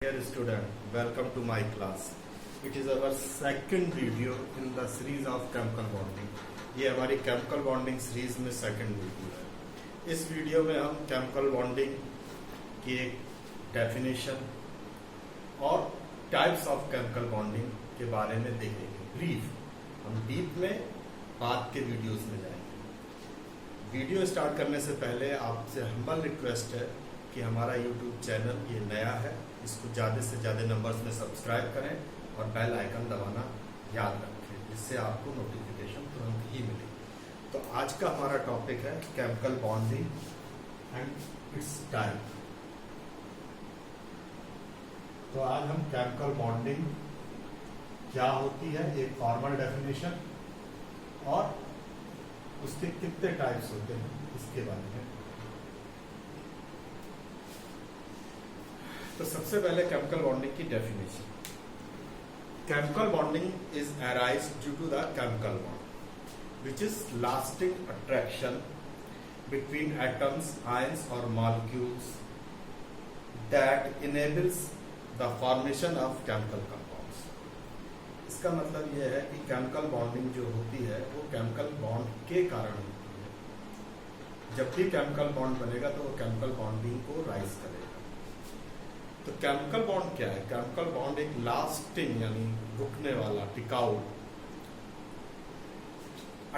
Dear student, welcome to my class. It is our second video in the series of chemical bonding. ये हमारी chemical bonding series में second video है. इस video में हम chemical bonding की एक definition और types of chemical bonding के बारे में देखेंगे. Brief. हम deep में बाद के वीडियोस में जाएंगे. वीडियो स्टार्ट करने से पहले आपसे हम्बल रिक्वेस्ट है कि हमारा YouTube चैनल ये नया है, इसको ज़्यादा से ज़्यादा नंबर्स में सब्सक्राइब करें और बेल आइकन दबाना याद रखें, जिससे आपको नोटिफिकेशन तुरंत ही मिले. तो आज का हमारा टॉपिक है chemical bonding and it's type. तो आज हम केमिकल बॉन्डिंग क्या होती है, एक फॉर्मल डेफिनेशन और उसके कितने टाइप्स होते हैं इसके बारे में. तो सबसे पहले केमिकल बॉन्डिंग की definition. Chemical bonding is arise due to the chemical bond which is lasting attraction between atoms, ions और molecules that enables the formation of chemical compounds. इसका मतलब यह है कि केमिकल बॉन्डिंग जो होती है वो केमिकल बॉन्ड के कारण होती है. जब भी केमिकल बॉन्ड बनेगा तो वो केमिकल बॉन्डिंग को राइज करेगा. तो केमिकल बॉन्ड क्या है? केमिकल बॉन्ड एक लास्टिंग यानी रुकने वाला, टिकाऊ,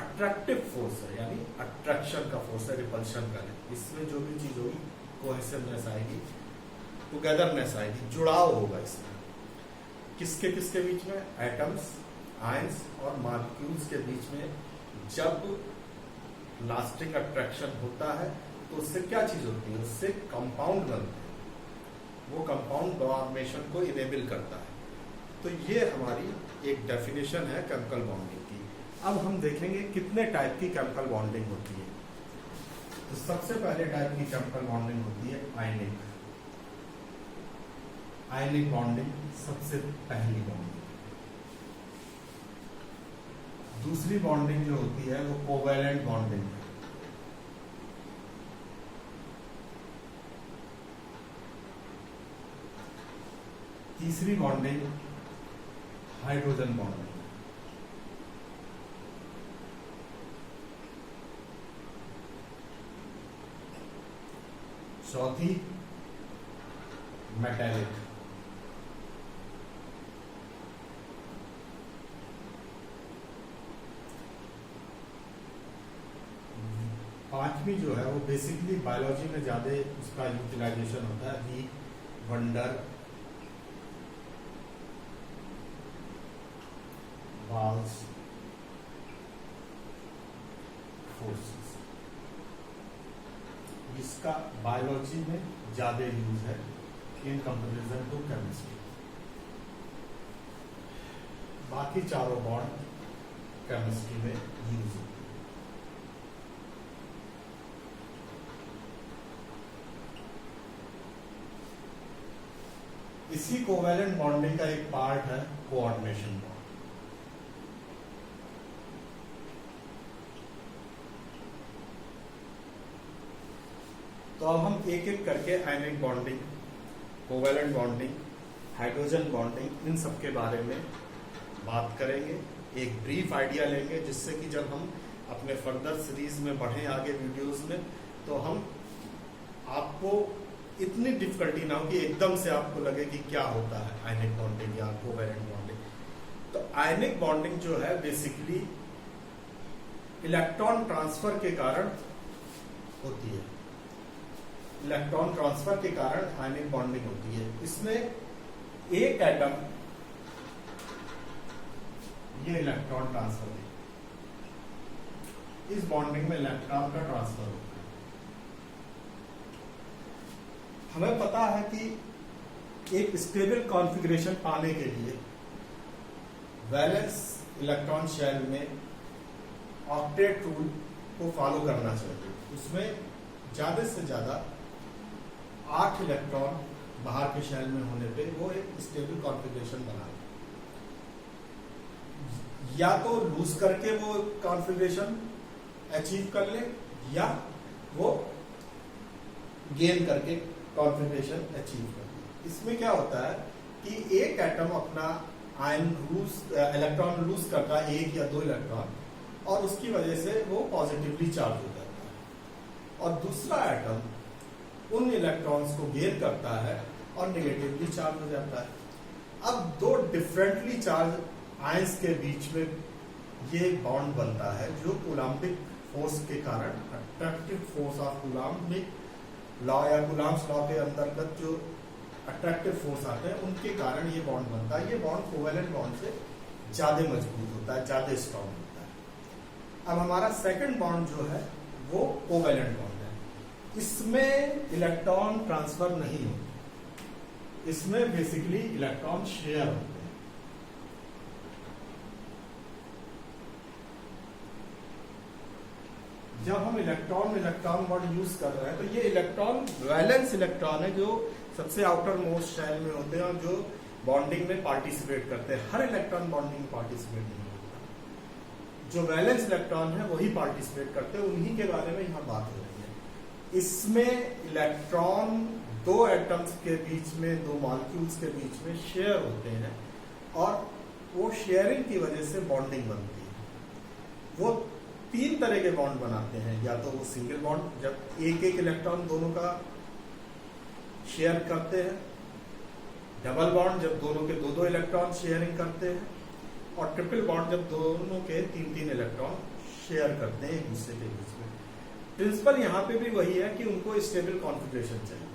अट्रैक्टिव फोर्स है, यानी अट्रैक्शन का फोर्स है, रिपल्शन का नहीं. इसमें जो भी चीज होगी कोहेसिवनेस आएगी, टुगेदरनेस आएगी, जुड़ाव होगा इसमें. किसके किसके बीच में? एटम्स, आयंस और मॉलिक्यूल्स के बीच में. जब लास्टिंग अट्रैक्शन होता है तो उससे क्या चीज होती है? उससे कंपाउंड बनते हैं. वो कंपाउंड फॉर्मेशन को इनेबल करता है. तो ये हमारी एक डेफिनेशन है केमिकल बॉन्डिंग की. अब हम देखेंगे कितने टाइप की केमिकल बॉन्डिंग होती है. तो सबसे पहले टाइप की केमिकल बॉन्डिंग होती है आयनिक. आयनिक बॉन्डिंग सबसे पहली बॉन्डिंग. दूसरी बॉन्डिंग जो होती है वो कोवैलेंट बॉन्डिंग है. तीसरी बॉन्डिंग हाइड्रोजन बॉन्डिंग. चौथी मेटालिक. पांचवी जो है वो बेसिकली बायोलॉजी में ज्यादा उसका यूटिलाइजेशन होता है, वीक, वंडर, वाल्स, फोर्सेस. इसका बायोलॉजी में ज्यादा यूज है इन कंपैरिजन टू केमिस्ट्री. बाकी चारों बॉन्ड केमिस्ट्री में यूज होते हैं. इसी कोवैलेंट बॉन्डिंग का एक पार्ट है कोऑर्डिनेशन बॉन्ड. तो अब हम एक एक करके ionic bonding, covalent bonding, hydrogen bonding, इन सब के बारे में बात करेंगे. एक ब्रीफ आइडिया लेंगे जिससे कि जब हम अपने फर्दर सीरीज में बढ़ें आगे वीडियोस में तो हम आपको इतनी डिफिकल्टी ना हो कि एकदम से आपको लगे कि क्या होता है आयनिक बॉन्डिंग या कोवैलेंट बॉन्डिंग. तो आयनिक बॉन्डिंग जो है बेसिकली इलेक्ट्रॉन ट्रांसफर के कारण होती है. इलेक्ट्रॉन ट्रांसफर के कारण आयनिक बॉन्डिंग होती है. इसमें एक एटम ये इलेक्ट्रॉन ट्रांसफर है. इस बॉन्डिंग में इलेक्ट्रॉन का ट्रांसफर होता है. हमें पता है कि एक स्टेबल कॉन्फ़िगरेशन पाने के लिए वैलेंस इलेक्ट्रॉन शेल में ऑक्टेट रूल को फॉलो करना चाहिए. उसमें ज्यादा से ज्यादा 8 इलेक्ट्रॉन बाहर के शेल में होने पे वो एक स्टेबल कॉन्फ़िगरेशन बना. या तो लूज करके वो कॉन्फ़िगरेशन अचीव कर ले या वो गेन करके कॉन्फ़िगरेशन अचीव कर ले. इसमें क्या होता है कि एक एटम अपना इलेक्ट्रॉन लूज करता है, एक या दो इलेक्ट्रॉन, और उसकी वजह से वो पॉजिटिवली चार्ज हो जाता है, और दूसरा एटम उन इलेक्ट्रॉन्स को गेन करता है और नेगेटिवली चार्ज हो जाता है। अब दो डिफरेंटली चार्ज आयंस के बीच में ये बॉन्ड बनता है जो कूलाम्बिक फोर्स के कारण, attractive force of coulombic law या कूलाम्स लॉ के अंतर्गत जो अट्रैक्टिव फोर्स आते हैं उनके कारण ये बॉन्ड बनता है। ये बॉन्ड कोवेलेंट बॉन्ड से ज्यादा मजबूत होता है, ज्यादा स्ट्रॉन्ग होता है। अब हमारा सेकंड बॉन्ड जो है वो कोवेलेंट बॉन्ड है। इसमें इलेक्ट्रॉन ट्रांसफर नहीं होता, इसमें बेसिकली इलेक्ट्रॉन शेयर होते हैं। जब हम इलेक्ट्रॉन बॉन्ड यूज कर रहे हैं तो ये इलेक्ट्रॉन वैलेंस इलेक्ट्रॉन है जो सबसे आउटर मोस्ट शेल में होते हैं और जो बॉन्डिंग में पार्टिसिपेट करते हैं। हर इलेक्ट्रॉन बॉन्डिंग में पार्टिसिपेट नहीं होता, जो वैलेंस इलेक्ट्रॉन है वही पार्टिसिपेट करते हैं, उन्हीं के बारे में यहाँ बात हो रही है। इसमें इलेक्ट्रॉन दो एटम्स के बीच में, दो मॉलिक्यूल्स के बीच में शेयर होते हैं और वो शेयरिंग की वजह से बॉन्डिंग बनती है। वो तीन तरह के बॉन्ड बनाते हैं, या तो वो सिंगल बॉन्ड जब एक एक इलेक्ट्रॉन दोनों का शेयर करते हैं, डबल बॉन्ड जब दोनों के दो दो इलेक्ट्रॉन शेयरिंग करते हैं, और ट्रिपल बॉन्ड जब दोनों के तीन तीन इलेक्ट्रॉन शेयर करते हैं एक दूसरे के बीच में। प्रिंसिपल यहाँ पे भी वही है कि उनको स्टेबल कॉन्फ़िगरेशन चाहिए।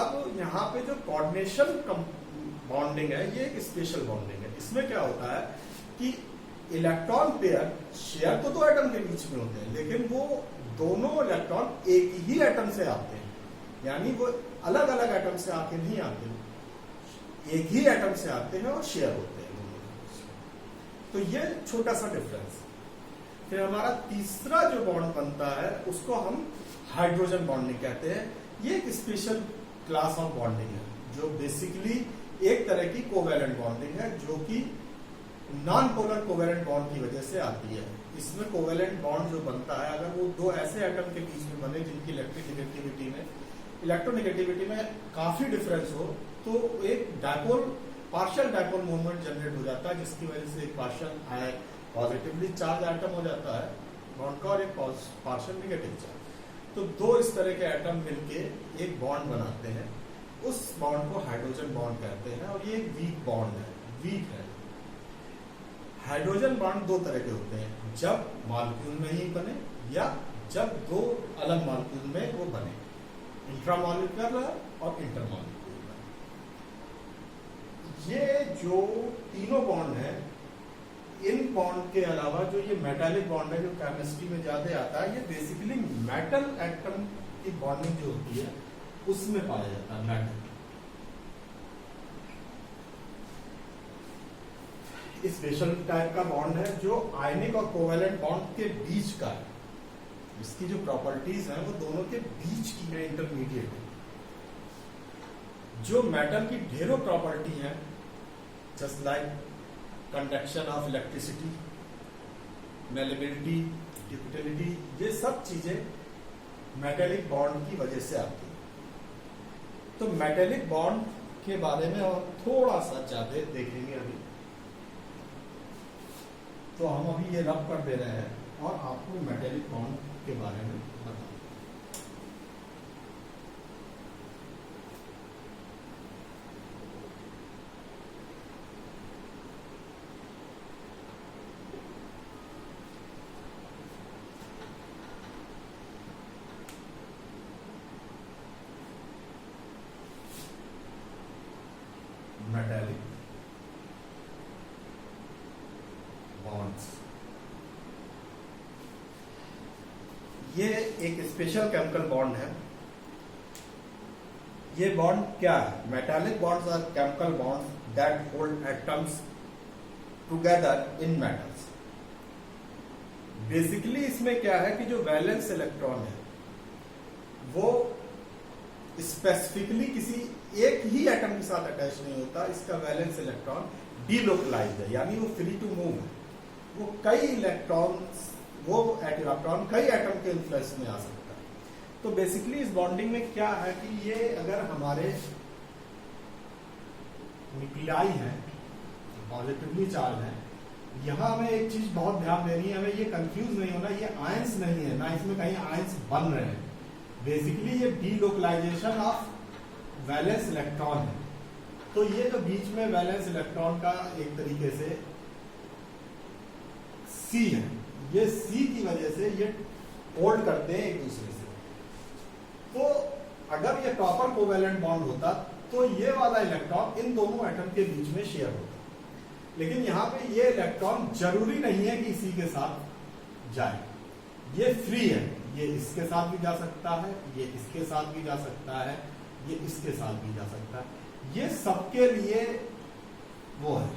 अब यहाँ पे जो कोऑर्डिनेशन बॉन्डिंग है ये एक स्पेशल बॉन्डिंग है। इसमें क्या होता है कि इलेक्ट्रॉन पेयर शेयर तो दो एटम के बीच में होते हैं, लेकिन वो दोनों इलेक्ट्रॉन एक ही एटम से आते हैं, यानी वो अलग अलग एटम से आके नहीं आते, एक ही एटम से आते हैं और शेयर होते हैं दोनों के बीच में। तो ये छोटा सा डिफरेंस। फिर हमारा तीसरा जो बॉन्ड बनता है उसको हम हाइड्रोजन बॉन्डिंग कहते हैं। ये एक स्पेशल क्लास ऑफ बॉन्डिंग है जो बेसिकली एक तरह की कोवेलेंट बॉन्डिंग है, जो कि नॉन पोलर कोवेलेंट बॉन्ड की वजह से आती है। इसमें कोवेलेंट बॉन्ड जो बनता है, अगर वो दो ऐसे एटम के बीच में बने जिनकी इलेक्ट्रोनेगेटिविटी में काफी डिफरेंस हो, तो एक dipole, partial dipole movement generate हो जाता है, जिसकी वजह से एक पार्शियल पॉजिटिवली चार्ज एटम हो जाता है बॉन्ड का और एक पार्शियल नेगेटिव चार्ज। तो दो इस तरह के एटम मिलके एक बॉन्ड बनाते हैं, उस बॉन्ड को हाइड्रोजन बॉन्ड कहते हैं, और ये एक वीक बॉन्ड है, वीक है। हाइड्रोजन बॉन्ड दो तरह के होते हैं, जब मॉलिक्यूल में ही बने या जब दो अलग मॉलिक्यूल में वो बने, इंट्रामॉलिक्यूलर और इंटरमॉलिक्यूलर। ये जो तीनों बॉन्ड है, इन बॉन्ड के अलावा जो ये मेटालिक बॉन्ड है जो केमिस्ट्री में ज्यादा आता है, ये बेसिकली मेटल एटम की बॉन्डिंग जो होती है उसमें पाया जाता है। मेटल स्पेशल टाइप का बॉन्ड है जो आयनिक और कोवेलेंट बॉन्ड के बीच का है। इसकी जो प्रॉपर्टीज हैं वो दोनों के बीच की है, इंटरमीडिएट है। जो मेटल की ढेरों प्रॉपर्टी है, just like conduction of electricity, malleability, ductility, ये सब चीजें मेटेलिक बॉन्ड की वजह से आती है। तो मेटेलिक बॉन्ड के बारे में और थोड़ा सा ज्यादा देखेंगे अभी। तो हम अभी ये रब कर दे रहे हैं और आपको मेटेलिक बॉन्ड के बारे में बताएं। मेटेलिक बॉन्ड्स, ये एक स्पेशल केमिकल बॉन्ड है। ये बॉन्ड क्या है? Metallic bonds are chemical bonds that hold atoms together in metals. Basically इसमें क्या है कि जो वैलेंस इलेक्ट्रॉन है वो स्पेसिफिकली किसी एक ही एटम के साथ अटैच नहीं होता। इसका वैलेंस इलेक्ट्रॉन डीलोकलाइज्ड है, यानी वो फ्री टू मूव है। वो कई इलेक्ट्रॉन कई एटम के इन्फ्लुएंस में आ सकता है। तो बेसिकली इस बॉन्डिंग में क्या है कि ये अगर हमारे न्यूक्लियाई है, पॉजिटिवली चार्ज है, यहां हमें एक चीज बहुत ध्यान देनी है, हमें ये कंफ्यूज नहीं होना, ये आयंस नहीं है, ना इसमें कहीं आयंस बन रहे हैं। बेसिकली ये डीलोकलाइजेशन ऑफ वैलेंस इलेक्ट्रॉन है। तो ये जो बीच में वैलेंस इलेक्ट्रॉन का एक तरीके से सी है, ये सी की वजह से ये होल्ड करते हैं एक दूसरे से। तो अगर ये प्रॉपर कोवैलेंट बॉन्ड होता तो ये वाला इलेक्ट्रॉन इन दोनों एटम के बीच में शेयर होता, लेकिन यहाँ पे ये इलेक्ट्रॉन जरूरी नहीं है कि इसी के साथ जाए, ये फ्री है, ये इसके साथ भी जा सकता है, ये इसके साथ भी जा सकता है, ये इसके साथ भी जा सकता है, ये सबके लिए वो है।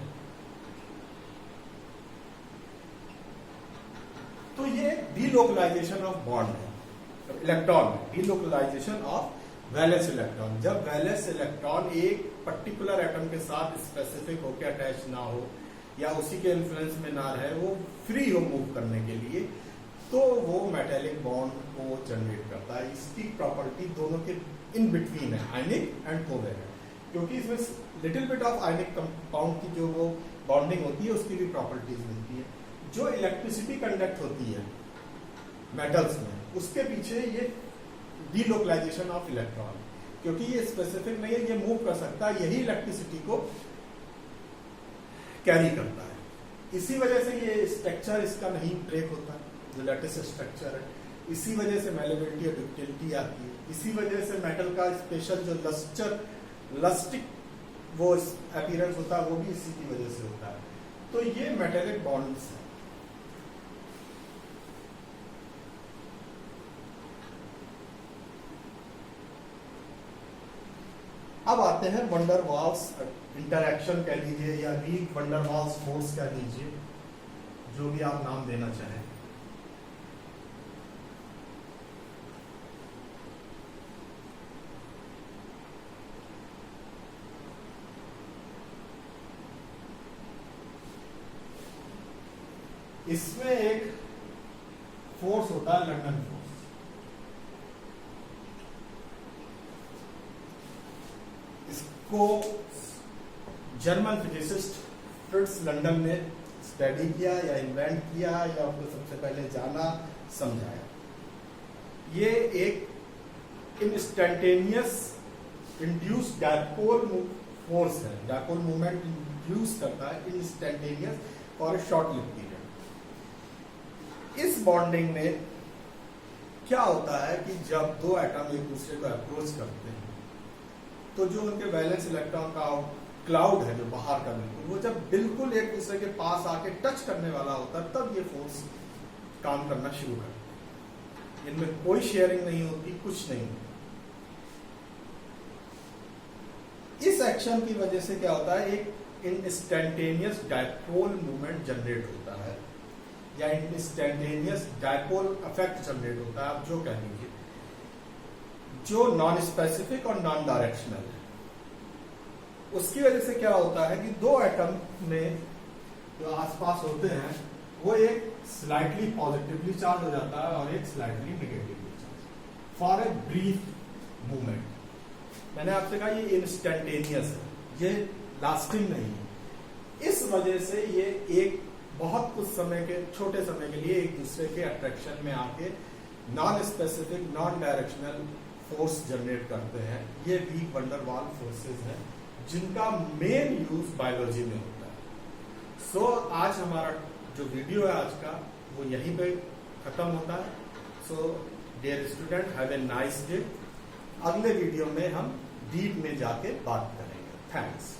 तो ये डीलोकलाइजेशन ऑफ बॉन्ड है, electron delocalisation of valence electron. जब वैलेंस इलेक्ट्रॉन एक पर्टिकुलर एटम के साथ स्पेसिफिक होकर अटैच ना हो या उसी के इन्फ्लुएंस में ना रहे, वो फ्री हो मूव करने के लिए, तो वो मेटेलिक बॉन्ड को जनरेट करता है। इसकी प्रॉपर्टी दोनों के इन बिटवीन है, आयनिक एंड कोवैलेंट, क्योंकि इसमें little bit of ionic compound की जो वो बॉन्डिंग होती है उसकी भी प्रॉपर्टीज मिलती है। जो इलेक्ट्रिसिटी कंडक्ट होती है मेटल्स में, उसके पीछे ये डीलोकलाइजेशन ऑफ इलेक्ट्रॉन, क्योंकि ये स्पेसिफिक नहीं है, ये मूव कर सकता है, यही इलेक्ट्रिसिटी को कैरी करता है। इसी वजह से ये स्ट्रक्चर इसका नहीं ब्रेक होता, जो लेटेस्ट स्ट्रक्चर है। इसी वजह से मैलेबिलिटी और डक्टिलिटी आती है। इसी वजह से मेटल का स्पेशल जो लस्टिक वो अपीयरेंस होता है, वो भी इसी की वजह से होता है। तो ये मेटेलिक बॉन्ड्स है। अब आते हैं वंडर वाल्स इंटरैक्शन कह लीजिए या रीग वंडर वाल्स फोर्स कह लीजिए, जो भी आप नाम देना चाहें। इसमें एक फोर्स होता है लंदन फोर्स। इसको जर्मन फिजिसिस्ट फ्रिट्ज लंडन ने स्टडी किया या इन्वेंट किया या उसको सबसे पहले जाना समझाया। ये एक इंस्टेंटेनियस इंड्यूस डायपोल फोर्स है, डायपोल मूवमेंट इंड्यूस करता है इंस्टेंटेनियस और शॉर्ट लिव पीरियड। इस बॉन्डिंग में क्या होता है कि जब दो एटम एक दूसरे को अप्रोच करते हैं, तो जो उनके वैलेंस इलेक्ट्रॉन का क्लाउड है जो बाहर का बिल्कुल, वो जब बिल्कुल एक दूसरे के पास आके टच करने वाला होता है, तब ये फोर्स काम करना शुरू करते हैं। इनमें कोई शेयरिंग नहीं होती, कुछ नहीं होता। इस एक्शन की वजह से क्या होता है, एक इंस्टेंटेनियस डायपोल मूवमेंट जनरेट होता है या इंस्टेंटेनियस डायपोल इफेक्ट जनरेट होता है, आप जो कह लीजिए, जो नॉन स्पेसिफिक और नॉन डायरेक्शनल है। उसकी वजह से क्या होता है कि दो एटम में जो आसपास होते हैं, वो एक स्लाइटली पॉजिटिवली चार्ज हो जाता है और एक slightly negatively charge for a brief movement. मैंने आपसे कहा ये इंस्टेंटेनियस है, ये लास्टिंग नहीं है। इस वजह से ये एक बहुत कुछ समय के, छोटे समय के लिए एक दूसरे के अट्रैक्शन में आके non specific non directional force generate करते हैं। ये वीक वंडर वाल फोर्सेस हैं जिनका मेन यूज बायोलॉजी में होता है। सो आज हमारा जो वीडियो है आज का, वो यहीं पे खत्म होता है। So dear student, have a nice day. अगले वीडियो में हम डीप में जाके बात करेंगे। थैंक्स।